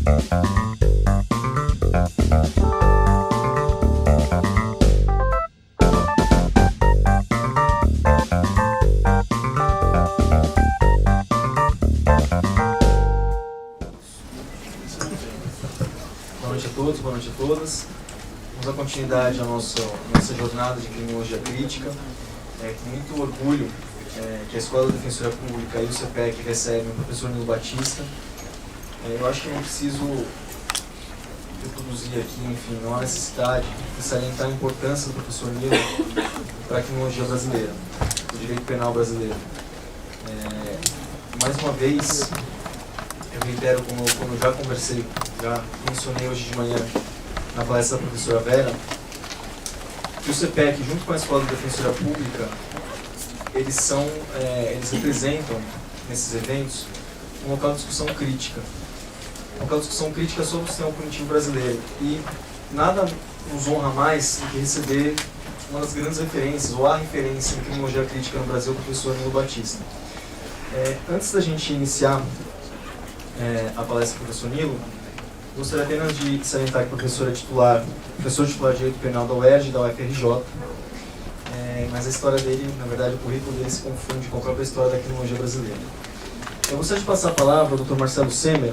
Boa noite a todos, boa noite a todas. Vamos dar continuidade à nossa jornada de criminologia crítica. Com muito orgulho que a Escola da Defensoria Pública e o CPEC recebem o professor Nilo Batista. Eu acho que não preciso reproduzir aqui, enfim, não há necessidade de salientar a importância do professor Nilo para a criminologia brasileira, do direito penal brasileiro. Mais uma vez, eu reitero, como eu já conversei, já mencionei hoje de manhã na palestra da professora Vera, que o CPEC, junto com a Escola de Defensoria Pública, eles representam, nesses eventos, um local de discussão crítica. Um local de discussão crítica sobre o sistema punitivo brasileiro. E nada nos honra mais do que receber uma das grandes referências, ou a referência em criminologia crítica no Brasil, o professor Nilo Batista. Antes da gente iniciar a palestra do professor Nilo, gostaria apenas de salientar que o professor titular de Direito Penal da UERJ e da UFRJ, mas a história dele, na verdade, o currículo dele se confunde com a própria história da criminologia brasileira. Eu gostaria de passar a palavra ao Dr. Marcelo Semer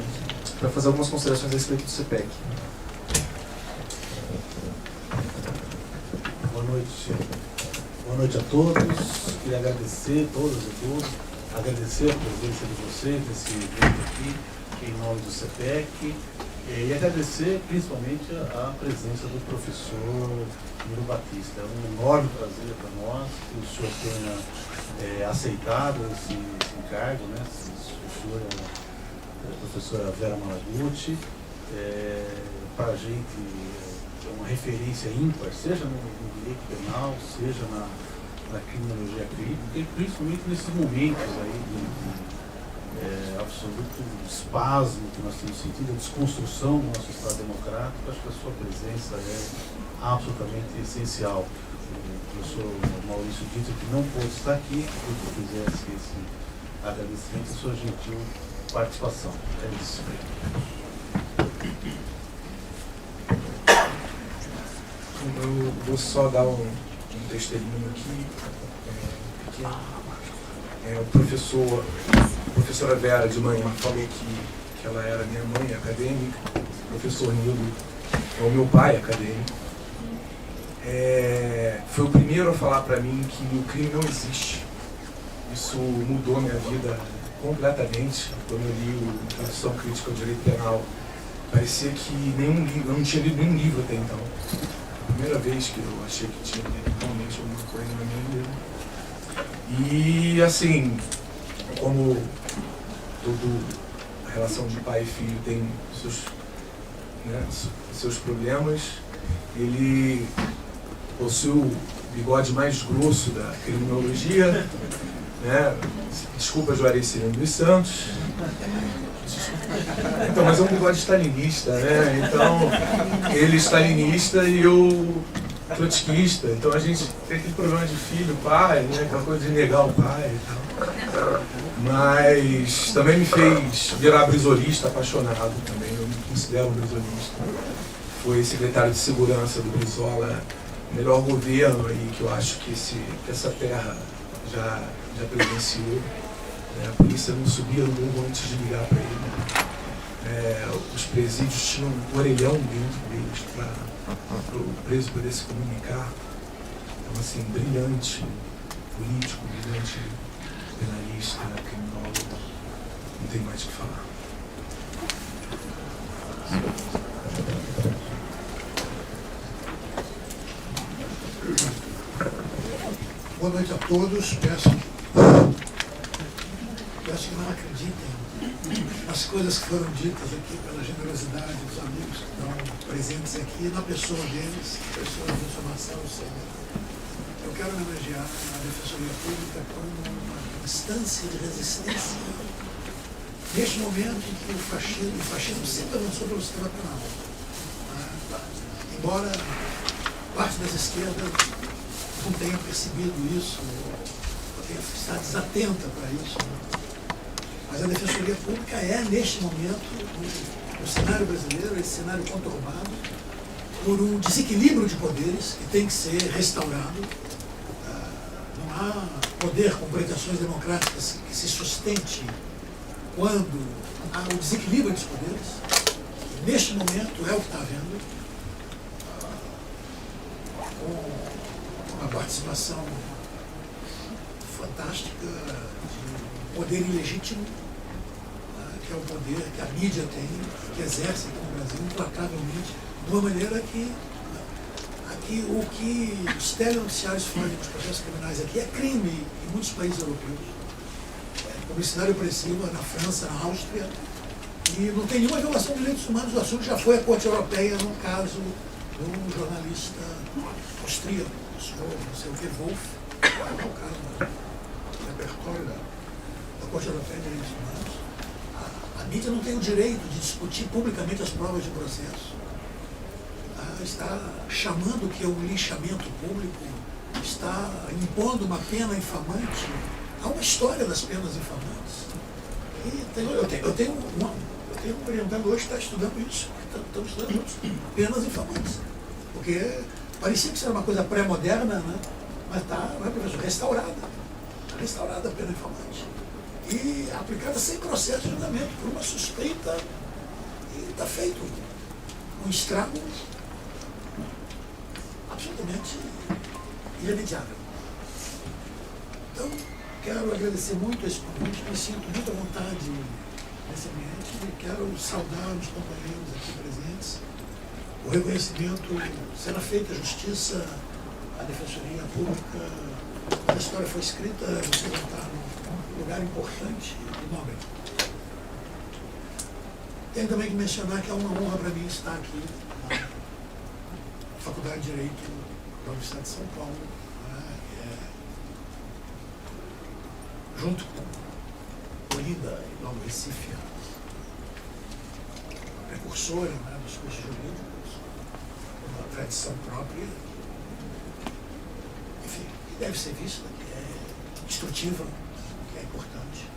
para fazer algumas considerações a respeito do CPEC. Boa noite a todos. Queria agradecer a todas e todos, agradecer a presença de vocês nesse evento aqui, em nome do CPEC, e agradecer principalmente a presença do professor Nilo Batista. É um enorme prazer para nós que o senhor tenha aceitado esse encargo, né? O senhor é a professora Vera Malaguti. Para a gente é uma referência ímpar, seja no direito penal, seja na criminologia crítica, e principalmente nesses momentos aí de absoluto espasmo que nós temos sentido, a desconstrução do nosso Estado democrático. Acho que a sua presença é absolutamente essencial. O professor Maurício disse que não pôde estar aqui, porque fizesse esse agradecimento à sua gentil participação. É isso. Eu vou só dar um testemunho aqui. A professora Vera de manhã falou que ela era minha mãe acadêmica. O professor Nilo é o meu pai acadêmico. Foi o primeiro a falar para mim que o crime não existe. Isso mudou minha vida completamente. Quando eu li o Introdução Crítica ao Direito Penal, parecia que eu não tinha lido nenhum livro até então. A primeira vez que eu achei que tinha lido realmente alguma coisa na minha vida. E assim, como toda a relação de pai e filho tem seus problemas, ele possui o bigode mais grosso da criminologia, né? Desculpa, Juarez Cirino dos Santos. Então, mas é um bigode stalinista, né? Então, ele stalinista e eu trotskista. Então a gente tem aquele problema de filho, pai, né? Aquela coisa de negar o pai e tal. Mas também me fez virar brisolista apaixonado também. Eu me considero um brisolista. Foi secretário de segurança do Brizola, melhor governo aí que eu acho que essa terra já presenciou. A polícia não subia no morro antes de ligar para ele. Os presídios tinham um orelhão dentro deles para o preso poder se comunicar. Então, assim, brilhante político, brilhante penalista, criminólogo, não tem mais o que falar. Boa noite a todos. Peço que não acreditem nas coisas que foram ditas aqui pela generosidade dos amigos que estão presentes aqui, na pessoa deles, pessoa de informação, eu quero homenagear a Defensoria Pública como uma instância de resistência neste momento em que o fascismo sempre avançou pelo sistema penal. Embora parte das esquerdas não tenha percebido isso, ou tenha estado desatenta para isso, mas a Defensoria Pública é, neste momento, o no cenário brasileiro, esse cenário conturbado, por um desequilíbrio de poderes que tem que ser restaurado. Não há poder com pretensões democráticas que se sustente quando há um desequilíbrio dos poderes. Neste momento é o que está havendo, com uma participação fantástica de poder ilegítimo, que é o poder que a mídia tem, que exerce aqui no Brasil implacavelmente, de uma maneira que aqui, o que os telenoticiários fazem nos processos criminais aqui é crime em muitos países europeus. Publicidade opressiva na França, na Áustria, e não tem nenhuma violação de direitos humanos. O assunto já foi à Corte Europeia no caso de um jornalista austríaco, não sei o que, Wolf, no caso do repertório da Corte Europeia de Direitos Humanos. A mídia não tem o direito de discutir publicamente as provas de processo. Está chamando que é um linchamento público, está impondo uma pena infamante. Há uma história das penas infamantes. E eu tenho um orientando hoje que está estudando isso. Estamos estudando juntos. Penas infamantes. Porque parecia que isso era uma coisa pré-moderna, né? Mas está, não é, professor? Restaurada. Está restaurada a pena infamante. E aplicada sem processo de julgamento, por uma suspeita. E está feito um estrago absolutamente irremediável. Então, quero agradecer muito esse convite, me sinto muito à vontade nesse ambiente e quero saudar os companheiros aqui presentes. O reconhecimento, será feita justiça à Defensoria Pública. Quando a história foi escrita, você vai estar num lugar importante e nobre. Tenho também que mencionar que é uma honra para mim estar aqui na Faculdade de Direito da Universidade de São Paulo, junto com Olinda e Nova Recife, precursora, né, dos cursos jurídicos, uma tradição própria, enfim, que deve ser vista, que é instrutiva, que é importante.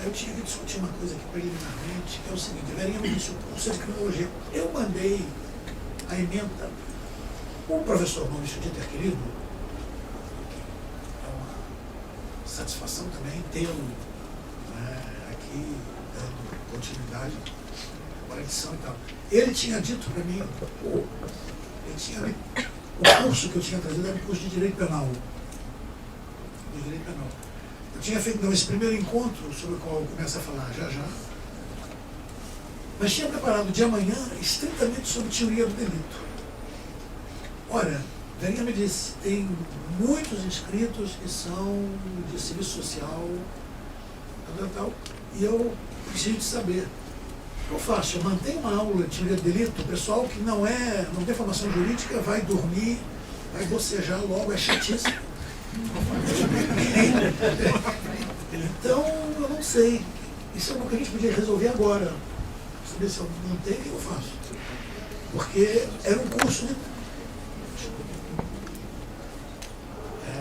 Eu tinha que discutir uma coisa aqui preliminarmente, que é o seguinte: Verinha me disse o curso de criminologia. Eu mandei a ementa, o professor Maurício Dieter querido, é uma satisfação também tê-lo, né, aqui, dando continuidade à edição e tal. Ele tinha dito para mim, o curso que eu tinha trazido era um curso de Direito Penal. Eu tinha feito esse primeiro encontro, sobre o qual eu começo a falar já já, mas tinha preparado de amanhã estritamente sobre teoria do delito. Ora, Verinha me disse, tem muitos inscritos que são de serviço social, tal, e eu preciso de saber. O que eu faço? Eu mantenho uma aula de teoria do delito, o pessoal que não tem formação jurídica vai dormir, vai bocejar logo, é chatice. Então, eu não sei. Isso é uma coisa que a gente podia resolver agora. Saber se eu não tenho, o que eu faço? Porque era um curso de...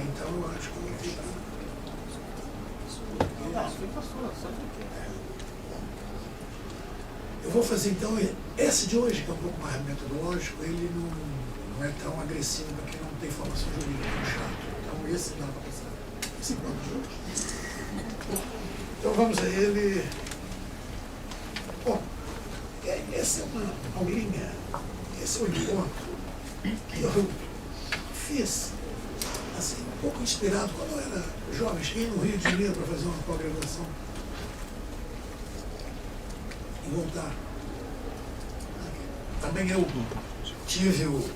então eu acho que eu vou ter Eu vou fazer então, esse de hoje, que é um pouco mais metodológico, ele não é tão agressivo para quem não tem formação jurídica, é chato. Então esse dá para passar. Esse encontro de hoje. Então vamos a ele. Bom, essa é uma aulinha, esse é um encontro que eu fiz, assim, um pouco inspirado quando eu era jovem. Cheguei no Rio de Janeiro para fazer uma pós-graduação e voltar. Também eu tive o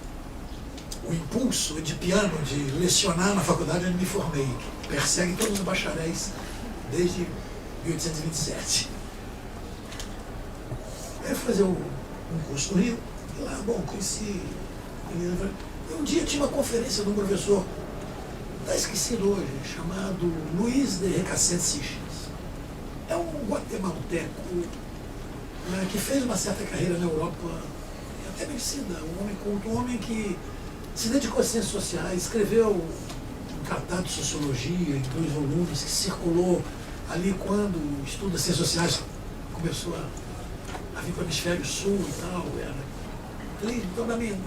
impulso de piano de lecionar na faculdade onde me formei, que persegue todos os bacharéis desde 1827. Aí eu fui fazer um curso no Rio, e lá, bom, conheci. E um dia tinha uma conferência de um professor, está esquecido hoje, chamado Luiz de Recasset Seixas. É um guatemalteco, né, que fez uma certa carreira na Europa, até medicina, um homem culto, um homem que se dedicou a ciências sociais, escreveu um tratado de sociologia em 2 volumes que circulou ali quando o estudo das ciências sociais começou a vir para o hemisfério sul e tal. Era ali, então, na minha,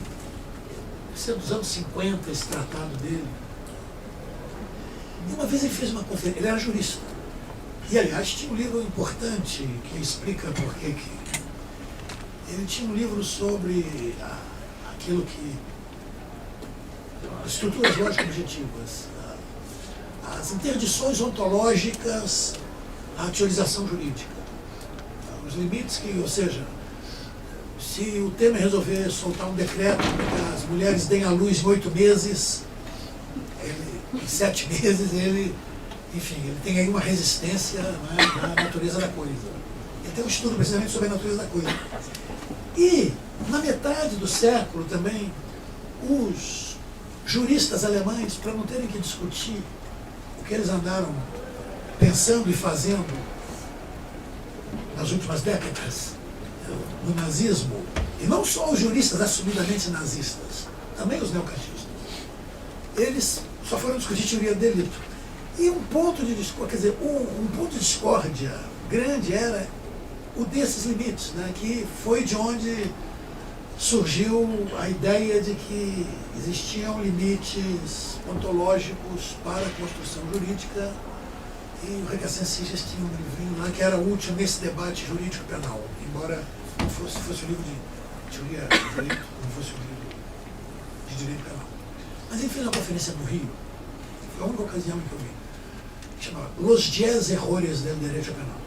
dos anos 50, esse tratado dele. E uma vez ele fez uma conferência, ele era jurista. E, aliás, tinha um livro importante que explica por que ele tinha um livro sobre aquilo que... as estruturas lógico-objetivas, as interdições ontológicas à teorização jurídica. Os limites que, ou seja, se o Temer resolver soltar um decreto para que as mulheres deem à luz em 8 meses, em 7 meses, ele tem aí uma resistência, né, na natureza da coisa. Ele tem um estudo precisamente sobre a natureza da coisa. E, na metade do século também, os juristas alemães, para não terem que discutir o que eles andaram pensando e fazendo nas últimas décadas, no nazismo, e não só os juristas assumidamente nazistas, também os neocantistas, eles só foram discutir teoria do delito. E um ponto de discórdia, quer dizer, um ponto de discórdia grande era o desses limites, né, que foi de onde surgiu a ideia de que existiam limites ontológicos para a construção jurídica, e o recascencistas tinha um livrinho lá que era útil nesse debate jurídico penal, embora não fosse um livro de teoria do direito, não fosse um livro de direito penal. Mas ele fez uma conferência no Rio, foi a única ocasião em que eu vi, chamava Los 10 Errores del Derecho Penal.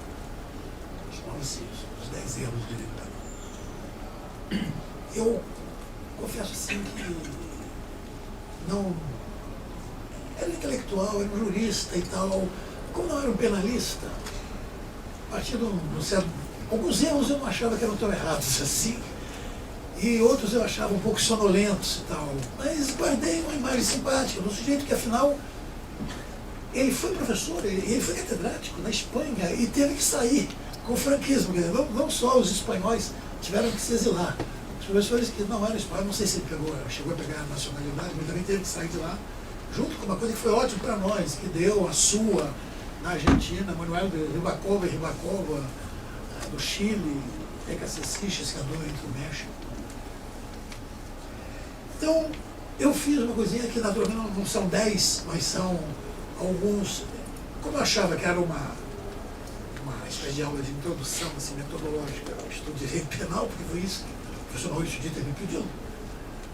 Chamava-se os 10 erros do direito penal. Eu confesso assim que não era intelectual, era um jurista e tal. Como não era um penalista, a partir de alguns erros eu não achava que eram tão errados assim, e outros eu achava um pouco sonolentos e tal. Mas guardei uma imagem simpática do sujeito que, afinal, ele foi professor, ele foi catedrático na Espanha e teve que sair com franquismo. Não só os espanhóis tiveram que se exilar. Os professores que não eram espanhóis, não sei se ele chegou a pegar a nacionalidade, mas também teve que sair de lá, junto com uma coisa que foi ótima para nós, que deu a sua na Argentina, Manuel de Ribacova, do Chile, Recascencistas, que andou entre o México. Então, eu fiz uma coisinha que naturalmente não são 10, mas são alguns. Como eu achava que era uma espécie de aula de introdução assim, metodológica ao estudo de direito penal, porque foi isso que o professor Maurício Dieter me pediu.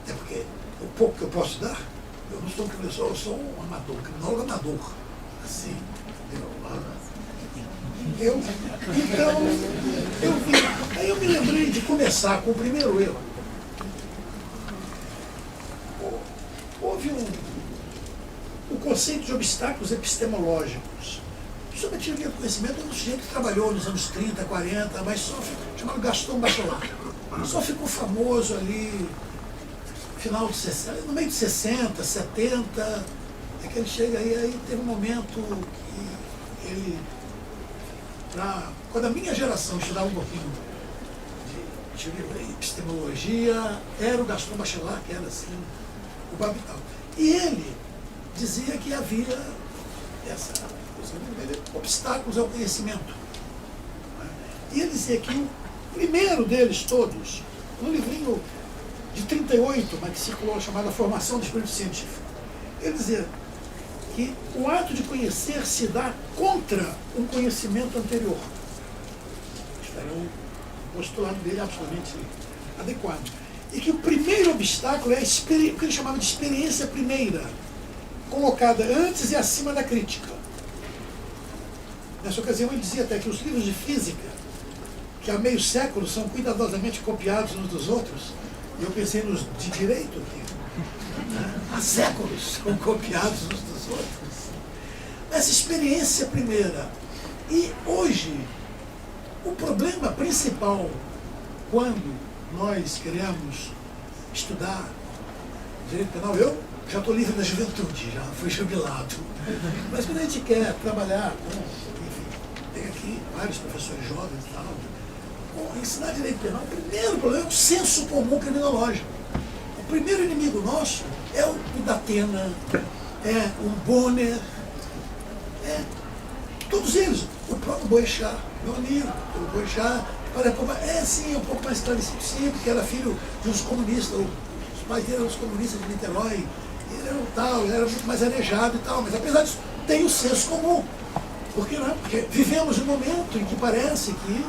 Até porque o pouco que eu posso dar, eu não sou um professor, eu sou um amador, um criminólogo amador. Assim, aí eu me lembrei de começar com o primeiro erro. Houve o conceito de obstáculos epistemológicos. Sobre a teoria do conhecimento, é um sujeito que trabalhou nos anos 30, 40, mas só chamado Gaston Bachelard. Só ficou famoso ali final de 60, no meio de 60, 70, é que ele chega aí teve um momento que ele, quando a minha geração estudava um pouquinho de teoria, epistemologia, era o Gaston Bachelard, que era assim, o Babital. E ele dizia que havia obstáculos ao conhecimento. E ele dizia que o primeiro deles todos, um livrinho de 38, mas que circulou, chamado A Formação do Espírito Científico, ele dizia que o ato de conhecer se dá contra um conhecimento anterior. Isso era um postulado dele absolutamente adequado. E que o primeiro obstáculo é o que ele chamava de experiência primeira, colocada antes e acima da crítica. Nessa ocasião ele dizia até que os livros de física, que há meio século são cuidadosamente copiados uns dos outros, e eu pensei nos de direito aqui, né? Há séculos são copiados uns dos outros. Essa experiência primeira. E hoje, o problema principal, quando nós queremos estudar direito penal, eu já estou livre da juventude, já fui jubilado, mas quando a gente quer trabalhar com, enfim, tem aqui vários professores jovens e tal, ensinar direito penal, o primeiro problema é o senso comum criminológico. O primeiro inimigo nosso é o Datena, um Bonner, todos eles, o próprio Boechat, meu amigo, o Boechat, sim, um pouco mais esclarecido, sim, porque era filho de uns comunistas, os pais dele eram os comunistas de Niterói, ele era tal, ele era muito mais arejado e tal, mas apesar disso, tem o senso comum. Porque vivemos um momento em que parece que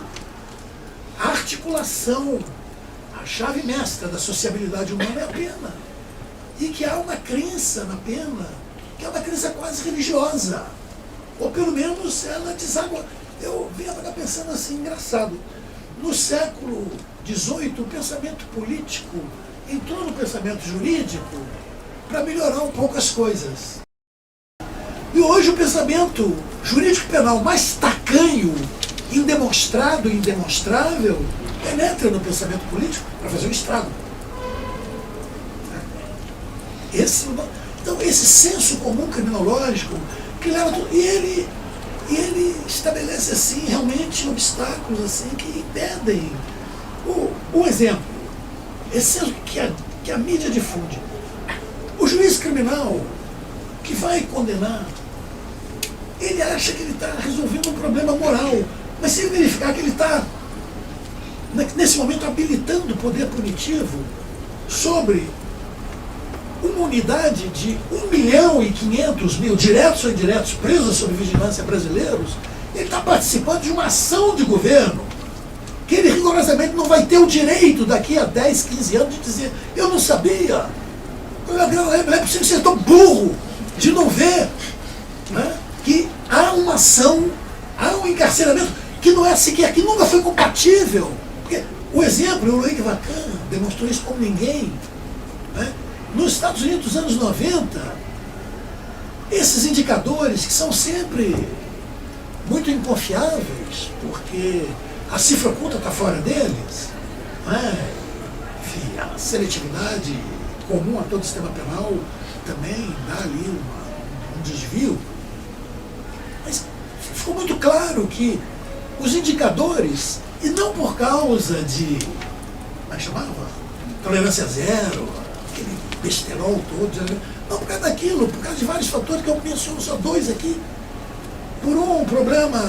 a articulação, a chave mestra da sociabilidade humana é a pena. E que há uma crença na pena, que é uma crença quase religiosa. Ou pelo menos ela deságua. Eu vinha ficar pensando assim, engraçado. No século XVIII, o pensamento político entrou no pensamento jurídico para melhorar um pouco as coisas. E hoje o pensamento jurídico penal mais tacanho, indemonstrado e indemonstrável, penetra no pensamento político para fazer um estrago. Então, esse senso comum criminológico que leva tudo, e ele estabelece assim realmente obstáculos assim que impedem o exemplo, esse senso que a mídia difunde. O juiz criminal que vai condenar, ele acha que ele está resolvendo um problema moral, mas se ele verificar que ele está, nesse momento, habilitando o poder punitivo sobre uma unidade de 1.500.000 diretos ou indiretos presos sob vigilância brasileiros, ele está participando de uma ação de governo que ele rigorosamente não vai ter o direito daqui a 10, 15 anos de dizer: eu não sabia, não é possível ser tão burro de não ver, né, que há uma ação, há um encarceramento que não é sequer, que nunca foi compatível. Porque o exemplo, o Loic Vacan demonstrou isso como ninguém, né? Nos Estados Unidos dos anos 90, esses indicadores que são sempre muito inconfiáveis, porque a cifra oculta está fora deles, né? Enfim, a seletividade comum a todo o sistema penal também dá ali um desvio. Mas ficou muito claro que os indicadores, e não por causa de, como é que chamava? Tolerância zero, aquele besterol todo, não por causa daquilo, por causa de vários fatores que eu menciono só dois aqui. Por um problema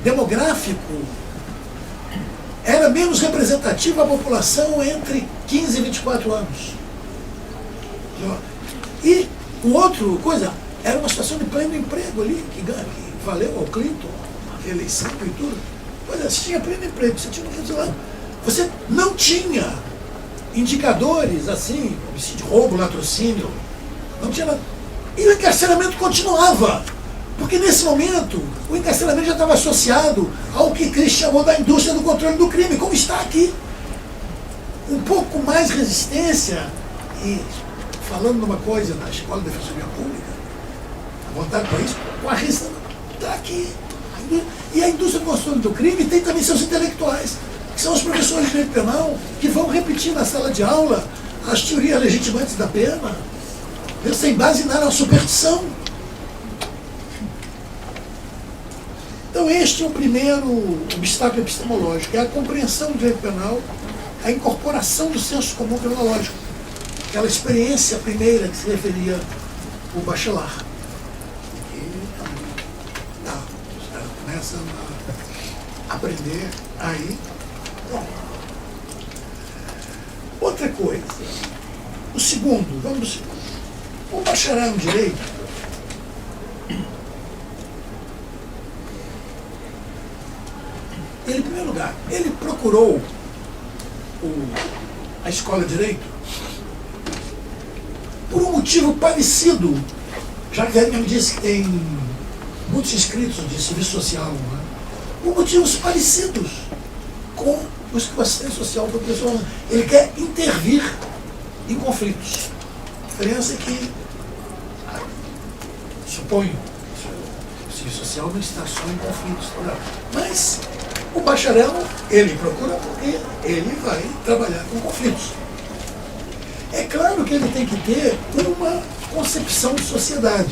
demográfico, era menos representativa a população entre 15 e 24 anos. E o outro coisa, era uma situação de pleno emprego ali, que valeu ao Clinton, a reeleição e tudo. Olha, você tinha pleno emprego, você tinha você não tinha indicadores assim, homicídio, roubo, latrocínio, não tinha nada. E o encarceramento continuava, porque nesse momento o encarceramento já estava associado ao que Cris chamou da indústria do controle do crime, como está aqui. Um pouco mais resistência, e falando numa coisa na Escola de Defensoria Pública, a vontade para isso, com a resistência, está aqui. E a indústria do controle do crime tem também seus intelectuais, que são os professores de direito penal, que vão repetir na sala de aula as teorias legitimantes da pena, sem base nada na superstição. Então este é o primeiro obstáculo epistemológico, é a compreensão do direito penal, a incorporação do senso comum criminológico, aquela experiência primeira que se referia o Bachelard. Os caras começam a aprender aí. Bom, outra coisa, o segundo, vamos ao segundo. O bacharel em direito, ele, em primeiro lugar, ele procurou a escola de direito por um motivo parecido, já que ele me disse que tem muitos inscritos de serviço social, né? Por motivos parecidos com os que o assistente social do professor. Ele quer intervir em conflitos. A diferença é que, suponho, o serviço social não está só em conflitos, mas o bacharel, ele procura porque ele vai trabalhar com conflitos. É claro que ele tem que ter uma concepção de sociedade,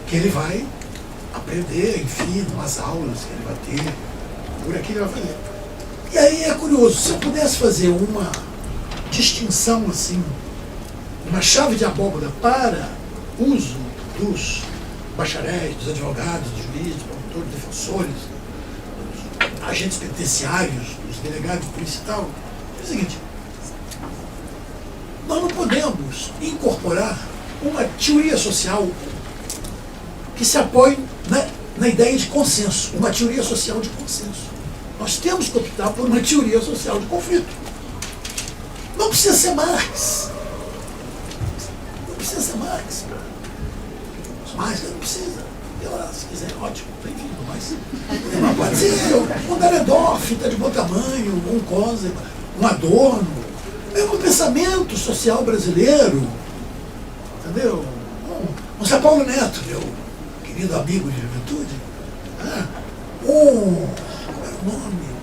que ele vai aprender, enfim, nas aulas que ele vai ter, por aqui ele vai fazer. E aí é curioso, se eu pudesse fazer uma distinção assim, uma chave de abóbora para uso dos bacharéis, dos advogados, dos juízes, dos promotores, dos defensores, dos agentes penitenciários, dos delegados de polícia e tal, é o seguinte: nós não podemos incorporar uma teoria social que se apoie na ideia de consenso, uma teoria social de consenso. Nós temos que optar por uma teoria social de conflito. Não precisa ser Marx. Não precisa ser Marx. Marx não precisa. Se quiser, ótimo, bem-vindo. Mas pode ser um Dahrendorf, está de bom tamanho, um Kozeman, um Adorno. É um pensamento social brasileiro. Entendeu? Um São Paulo Neto, meu querido amigo de juventude. Como era o nome?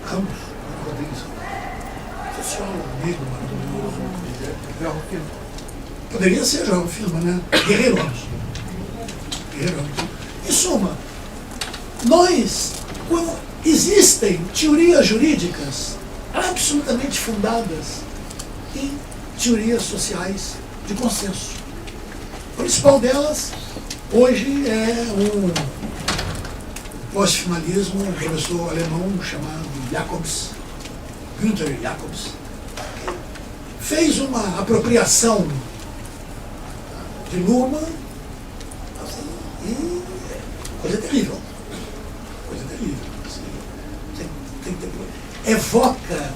Ramos Rodrigues, sociólogo negro maravilhoso. Poderia ser João Firma, né? Guerreiro Ramos. Em suma, quando existem teorias jurídicas absolutamente fundadas em teorias sociais de consenso. A principal delas, hoje, é um pós-finalismo, um professor alemão chamado Günther Jacobs, que fez uma apropriação de Luhmann, assim, e coisa terrível. Assim, evoca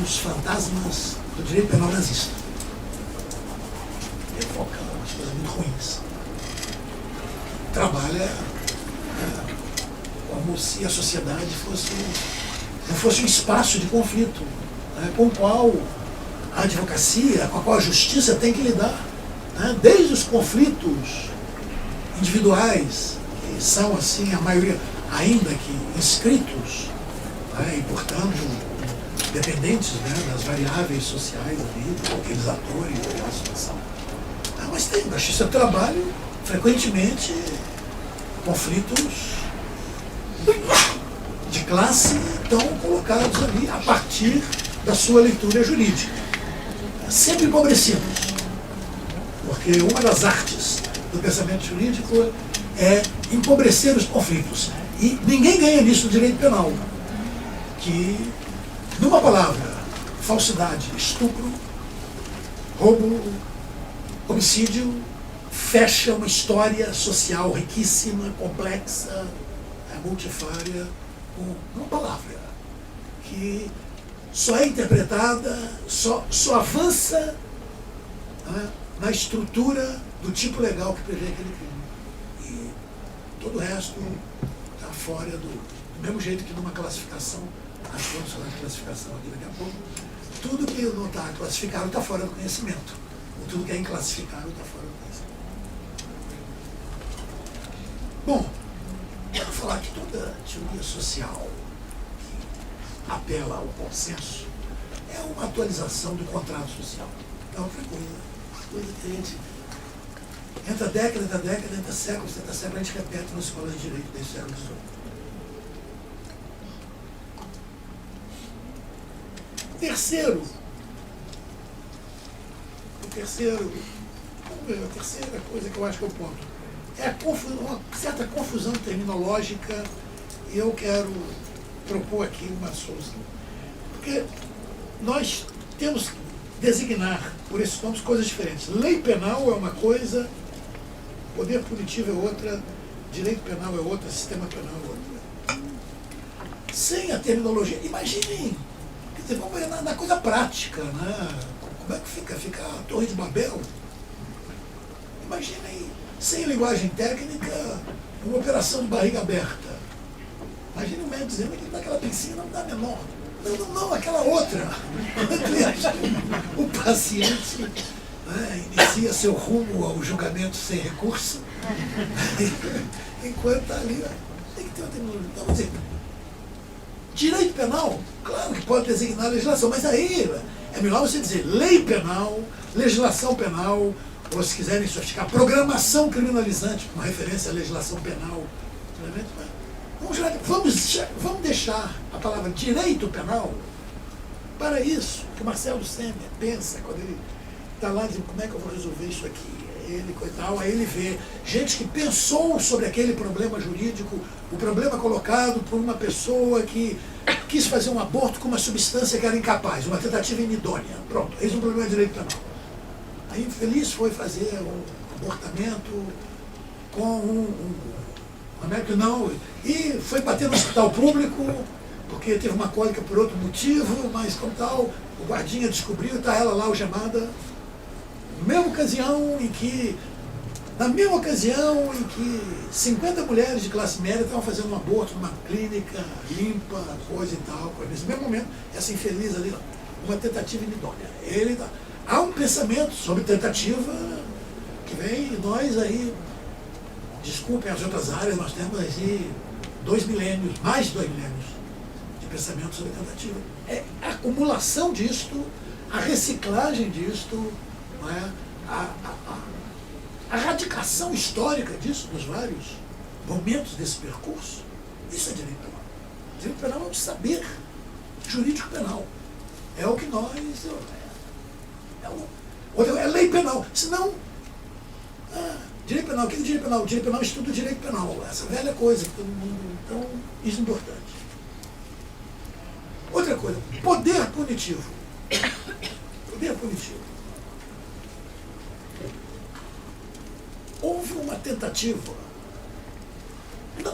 os fantasmas do direito penal nazista. Evoca umas coisas muito ruins. Trabalha como se a sociedade não fosse um espaço de conflito, né, com o qual a advocacia, com a qual a justiça tem que lidar. Né, desde os conflitos individuais, que são, assim, a maioria, ainda que inscritos, né, e, portanto, dependentes, né, das variáveis sociais ali, daqueles atores daquela situação. Mas tem, na justiça do trabalho, frequentemente, conflitos de classe estão colocados ali a partir da sua leitura jurídica. Sempre empobrecidos. Porque uma das artes do pensamento jurídico é empobrecer os conflitos. E ninguém ganha nisso no direito penal. Que, numa palavra, falsidade, estupro, roubo, homicídio, fecha uma história social riquíssima, complexa, multifária, com uma palavra que só é interpretada, só avança, né, na estrutura do tipo legal que prevê aquele crime. E todo o resto está fora do mesmo jeito que numa classificação, acho que vamos falar de classificação aqui daqui a pouco, tudo que não está classificado está fora do conhecimento. Ou tudo que é inclassificável está fora do conhecimento. Bom, quero falar que toda teoria social que apela ao consenso é uma atualização do contrato social. É outra coisa que a gente entra década, entra século, a gente repete nas escolas de direito desde o século XVIII. A terceira coisa que eu acho que é o ponto é uma certa confusão terminológica, e eu quero propor aqui uma solução. Porque nós temos que designar por esses nomes coisas diferentes. Lei penal é uma coisa, poder punitivo é outra, direito penal é outra, sistema penal é outra. Sem a terminologia, imaginem, quer dizer, vamos ver na coisa prática, né? Como é que fica a Torre de Babel? Imaginem, sem linguagem técnica, uma operação de barriga aberta. Imagine o médico dizendo que naquela piscina não dá menor. Não, aquela outra. O paciente, né, inicia seu rumo ao julgamento sem recurso, enquanto está ali, tem que ter uma terminologia. Então, vamos dizer, direito penal, claro que pode designar a legislação, mas aí é melhor você dizer lei penal, legislação penal, ou se quiserem sofisticar, programação criminalizante, uma referência à legislação penal. Vamos deixar a palavra direito penal para isso que Marcelo Temer pensa quando ele está lá dizendo, como é que eu vou resolver isso aqui? Ele, coitado, aí ele vê gente que pensou sobre aquele problema jurídico, o problema colocado por uma pessoa que quis fazer um aborto com uma substância que era incapaz, uma tentativa inidônea. Pronto, eis um problema de direito penal. Aí infeliz foi fazer um abortamento com um médico não, e foi bater no hospital público, porque teve uma cólica por outro motivo, mas como tal, o guardinha descobriu e está ela lá algemada. Na mesma ocasião em que 50 mulheres de classe média estavam fazendo um aborto numa clínica limpa, coisa e tal, nesse mesmo momento, essa infeliz ali, uma tentativa inidônea. Há um pensamento sobre tentativa que vem, nós aí, desculpem as outras áreas, nós temos aí 2 milênios, mais de 2 milênios de pensamento sobre tentativa. É a acumulação disto, a reciclagem disto, não é? A radicação histórica disso, dos vários momentos desse percurso, isso é direito penal. Direito penal é um saber jurídico penal. É o que nós... É lei penal. Senão... direito penal, o que é direito penal? Direito penal estuda o direito penal. Essa velha coisa que todo mundo... Então, isso é importante. Outra coisa, poder punitivo. Poder punitivo. Houve uma tentativa,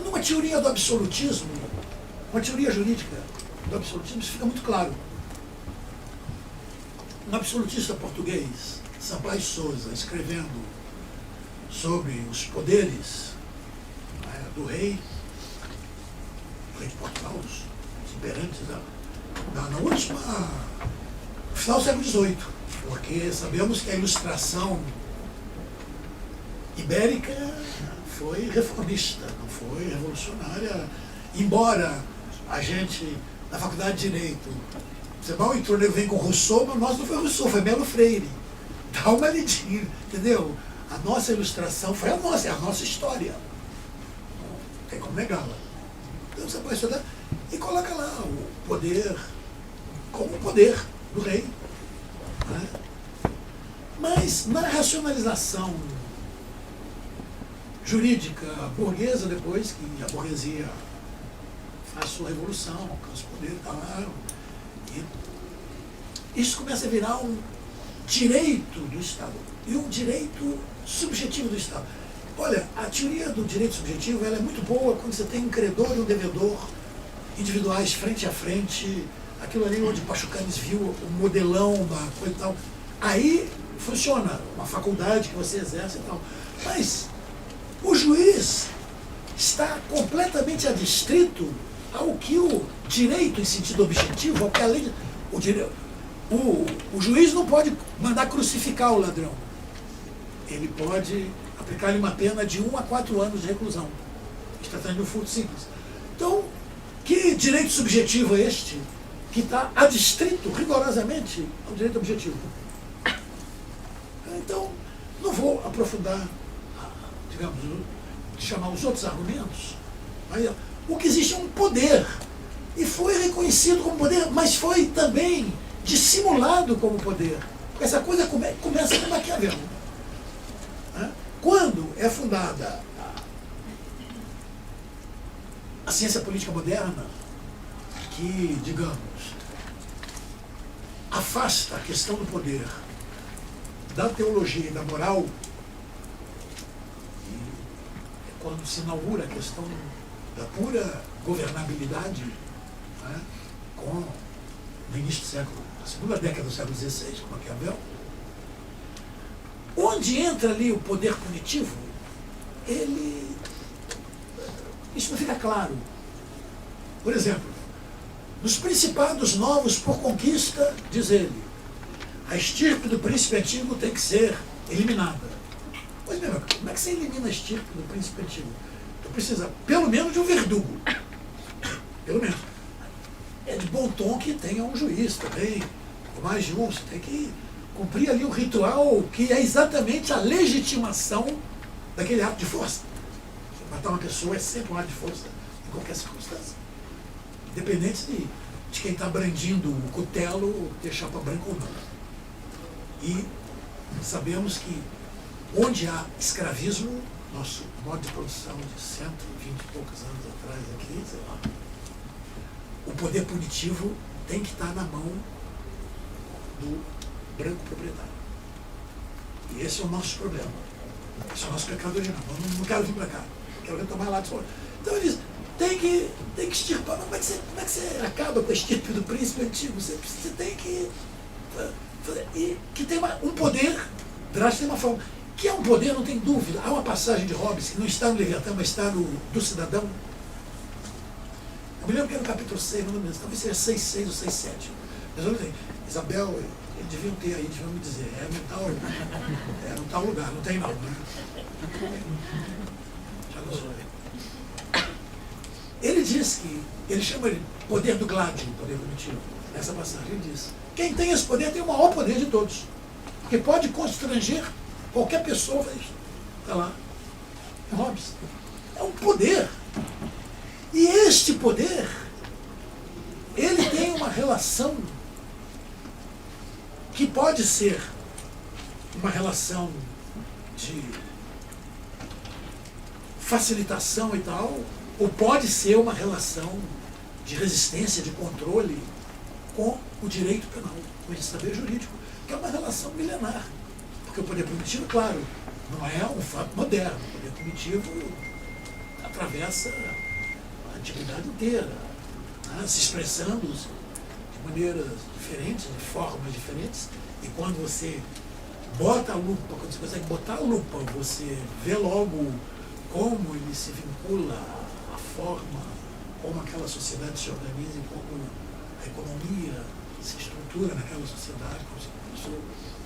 numa teoria do absolutismo, uma teoria jurídica do absolutismo, isso fica muito claro. Um absolutista português, Sampaio Souza, escrevendo sobre os poderes do rei de Portugal, os imperantes, na última, no final do século XVIII, porque sabemos que a ilustração ibérica foi reformista, não foi revolucionária, embora a gente, na faculdade de Direito, você mal entrou, vem com Rousseau, mas nós não foi Rousseau, foi Melo Freire. Dá uma lidinha, entendeu? A nossa ilustração foi a nossa história. Não tem como negá-la. Então você pode estudar e coloca lá o poder como o poder do rei. Né? Mas na racionalização jurídica burguesa, depois que a burguesia faz sua revolução, alcança o poder, tá lá, e isso começa a virar um direito do Estado e um direito subjetivo do Estado. Olha, a teoria do direito subjetivo ela é muito boa quando você tem um credor e um devedor individuais frente a frente, aquilo ali onde Pachucanes viu o modelão da coisa e tal. Aí funciona, uma faculdade que você exerce e tal. Mas o juiz está completamente adstrito ao que o direito em sentido objetivo, ao que a lei... O juiz não pode mandar crucificar o ladrão. Ele pode aplicar-lhe uma pena de 1 a 4 anos de reclusão. Está tratando de um furto simples. Então, que direito subjetivo é este que está adstrito rigorosamente ao direito objetivo? Então, não vou aprofundar, digamos, chamar os outros argumentos, mas o que existe é um poder, e foi reconhecido como poder, mas foi também dissimulado como poder. Essa coisa começa com Maquiavel. Quando é fundada a ciência política moderna, que, digamos, afasta a questão do poder da teologia e da moral, e quando se inaugura a questão da pura governabilidade, né, com no início do século, na segunda década do século XVI, com Maquiavel, onde entra ali o poder punitivo, isso não fica claro. Por exemplo, nos principados novos por conquista, diz ele, a estirpe do príncipe antigo tem que ser eliminada. Pois bem, como é que você elimina a estirpe do príncipe antigo? Então precisa, pelo menos, de um verdugo. Pelo menos. É de bom tom que tenha um juiz também, ou mais de um, você tem que cumprir ali um ritual que é exatamente a legitimação daquele ato de força. Você matar uma pessoa é sempre um ato de força, em qualquer circunstância. Independente de quem está brandindo o cutelo, ter chapa branca ou não. E sabemos que onde há escravismo, nosso modo de produção de 120 e poucos anos atrás aqui, sei lá, o poder punitivo tem que estar na mão do branco proprietário. E esse é o nosso problema. Esse é o nosso pecado original. Eu não quero vir para cá. Quero retomar lá de fora. Então ele diz, tem que extirpar. Mas como é que você acaba com a estirpe do príncipe antigo? Você tem que fazer. E que tem um poder drástico, tem uma forma. Que é um poder, não tem dúvida. Há uma passagem de Hobbes que não está no Leviatã, mas está no do Cidadão. Eu me lembro que era no capítulo 6, não lembro, talvez seja 6,6 ou 6,7. Mas eu não sei. Isabel, eles deviam ter aí, deviam me dizer, no tal lugar, não tem não, né? Já não sou eu. Ele diz que, ele chama de poder do gládio, poder punitivo. Nessa passagem ele diz, quem tem esse poder tem o maior poder de todos. Porque pode constranger qualquer pessoa. Está lá, em Hobbes. É um poder. E este poder, ele tem uma relação que pode ser uma relação de facilitação e tal, ou pode ser uma relação de resistência, de controle com o direito penal, com o saber jurídico, que é uma relação milenar. Porque o poder punitivo, claro, não é um fato moderno. O poder punitivo atravessa a antiguidade inteira, né, se expressando de maneiras diferentes, de formas diferentes, e quando você bota a lupa, quando você consegue botar a lupa, você vê logo como ele se vincula à forma, como aquela sociedade se organiza e como a economia se estrutura naquela sociedade,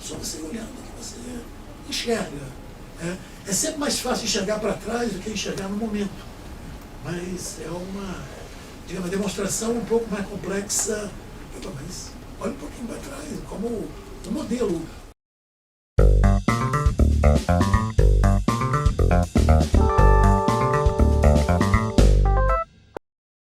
só você olhando que você enxerga. É sempre mais fácil enxergar para trás do que enxergar no momento, mas é uma demonstração um pouco mais complexa. Mas olha um pouquinho para trás, como o modelo.